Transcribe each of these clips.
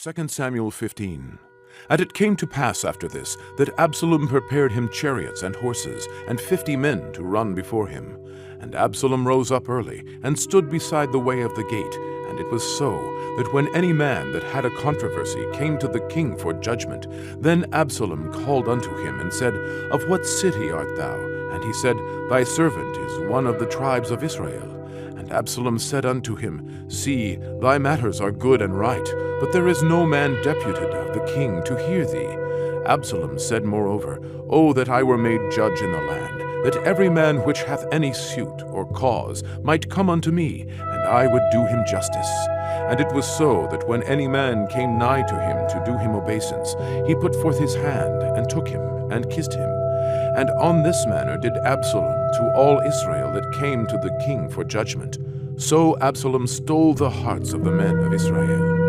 2 Samuel 15. And it came to pass after this, that Absalom prepared him chariots and horses, and 50 men to run before him. And Absalom rose up early, and stood beside the way of the gate. And it was so, that when any man that had a controversy came to the king for judgment, then Absalom called unto him, and said, Of what city art thou? And he said, Thy servant is one of the tribes of Israel. And Absalom said unto him, See, thy matters are good and right, but there is no man deputed of the king to hear thee. Absalom said moreover, O that I were made judge in the land, that every man which hath any suit or cause might come unto me, and I would do him justice. And it was so, that when any man came nigh to him to do him obeisance, he put forth his hand, and took him, and kissed him. And on this manner did Absalom to all Israel that came to the king for judgment. So Absalom stole the hearts of the men of Israel.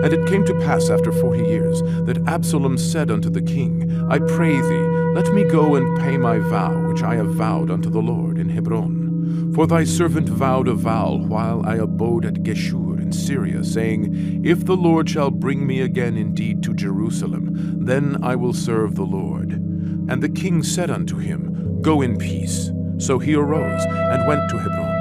And it came to pass after 40 years, that Absalom said unto the king, I pray thee, let me go and pay my vow which I have vowed unto the Lord in Hebron. For thy servant vowed a vow while I abode at Geshur in Syria, saying, If the Lord shall bring me again indeed to Jerusalem, then I will serve the Lord. And the king said unto him, Go in peace. So he arose and went to Hebron.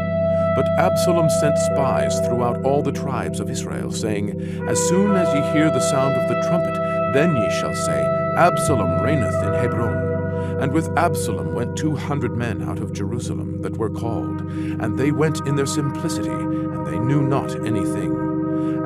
But Absalom sent spies throughout all the tribes of Israel, saying, As soon as ye hear the sound of the trumpet, then ye shall say, Absalom reigneth in Hebron. And with Absalom went 200 men out of Jerusalem that were called, and they went in their simplicity, and they knew not anything.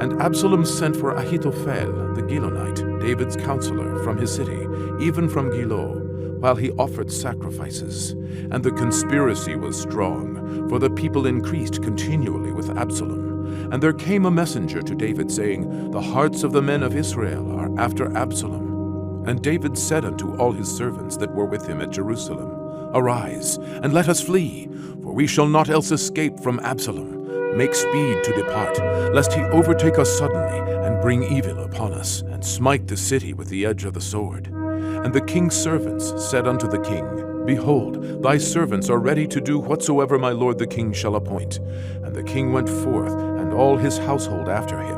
And Absalom sent for Ahithophel the Gilonite, David's counselor, from his city, even from Gilo, while he offered sacrifices. And the conspiracy was strong, for the people increased continually with Absalom. And there came a messenger to David, saying, The hearts of the men of Israel are after Absalom. And David said unto all his servants that were with him at Jerusalem, Arise, and let us flee, for we shall not else escape from Absalom. Make speed to depart, lest he overtake us suddenly, and bring evil upon us, and smite the city with the edge of the sword. And the king's servants said unto the king, Behold, thy servants are ready to do whatsoever my lord the king shall appoint. And the king went forth, and all his household after him.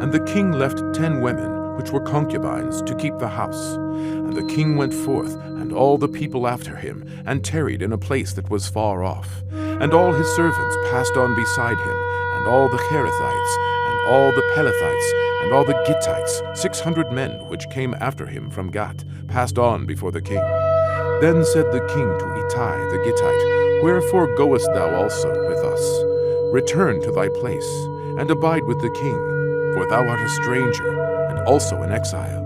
And the king left 10 women, which were concubines, to keep the house. And the king went forth, and all the people after him, and tarried in a place that was far off. And all his servants passed on beside him, and all the Cherethites, and all the Pelethites, and all the Gittites, 600 men which came after him from Gath, passed on before the king. Then said the king to Ittai the Gittite, Wherefore goest thou also with us? Return to thy place, and abide with the king, for thou art a stranger, and also an exile.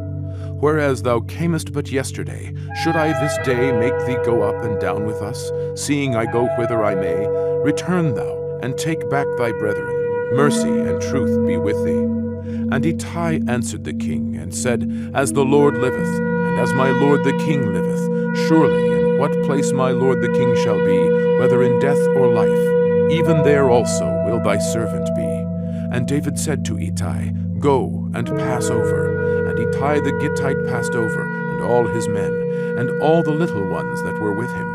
Whereas thou camest but yesterday, should I this day make thee go up and down with us, seeing I go whither I may? Return thou, and take back thy brethren. Mercy and truth be with thee. And Ittai answered the king, and said, As the Lord liveth, and as my lord the king liveth, surely in what place my lord the king shall be, whether in death or life, even there also will thy servant be. And David said to Ittai, Go and pass over. And Ittai the Gittite passed over, and all his men, and all the little ones that were with him.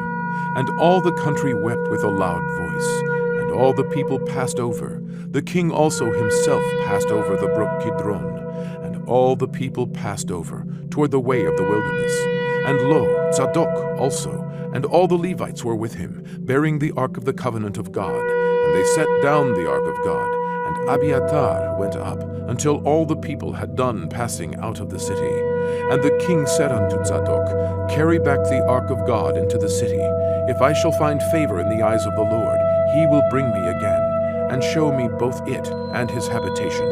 And all the country wept with a loud voice, and all the people passed over. The king also himself passed over the brook Kidron, and all the people passed over toward the way of the wilderness. And lo, Zadok also, and all the Levites were with him, bearing the ark of the covenant of God. And they set down the ark of God, and Abiathar went up, until all the people had done passing out of the city. And the king said unto Zadok, Carry back the ark of God into the city. If I shall find favor in the eyes of the Lord, he will bring me again, and show me both it and his habitation.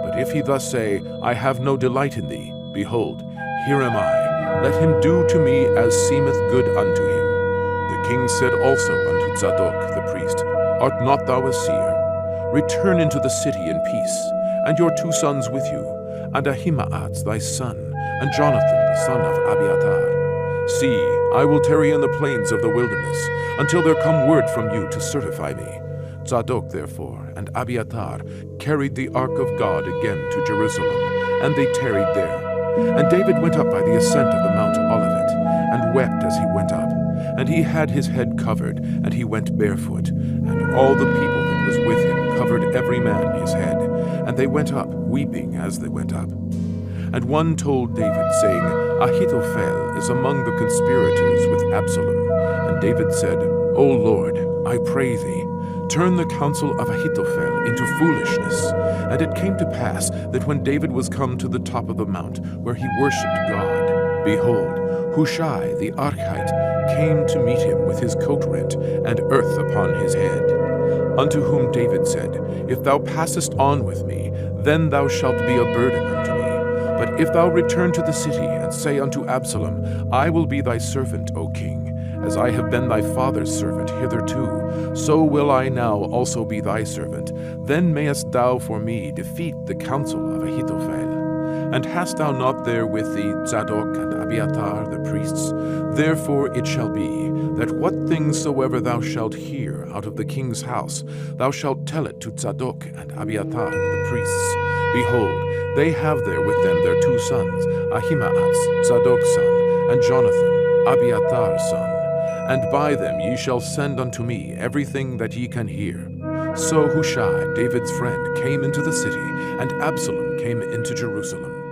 But if he thus say, I have no delight in thee, behold, here am I. Let him do to me as seemeth good unto him. The king said also unto Zadok the priest, Art not thou a seer? Return into the city in peace, and your 2 sons with you, and Ahimaaz thy son, and Jonathan the son of Abiathar. See, I will tarry in the plains of the wilderness, until there come word from you to certify me. Zadok therefore and Abiathar carried the ark of God again to Jerusalem, and they tarried there. And David went up by the ascent of the Mount Olivet, and wept as he went up. And he had his head covered, and he went barefoot. And all the people that was with him covered every man his head. And they went up, weeping as they went up. And one told David, saying, Ahithophel is among the conspirators with Absalom. And David said, O Lord, I pray thee, turn the counsel of Ahithophel into foolishness. And it came to pass that when David was come to the top of the mount where he worshipped God, behold, Hushai the Archite came to meet him with his coat rent and earth upon his head. Unto whom David said, If thou passest on with me, then thou shalt be a burden unto me. But if thou return to the city, and say unto Absalom, I will be thy servant, O king, as I have been thy father's servant hitherto, so will I now also be thy servant. Then mayest thou for me defeat the counsel of Ahithophel. And hast thou not there with thee Zadok and Abiathar the priests? Therefore it shall be, that what things soever thou shalt hear out of the king's house, thou shalt tell it to Zadok and Abiathar the priests. Behold, they have there with them their two sons, Ahimaaz, Zadok's son, and Jonathan, Abiathar's son. And by them ye shall send unto me everything that ye can hear. So Hushai, David's friend, came into the city, and Absalom came into Jerusalem.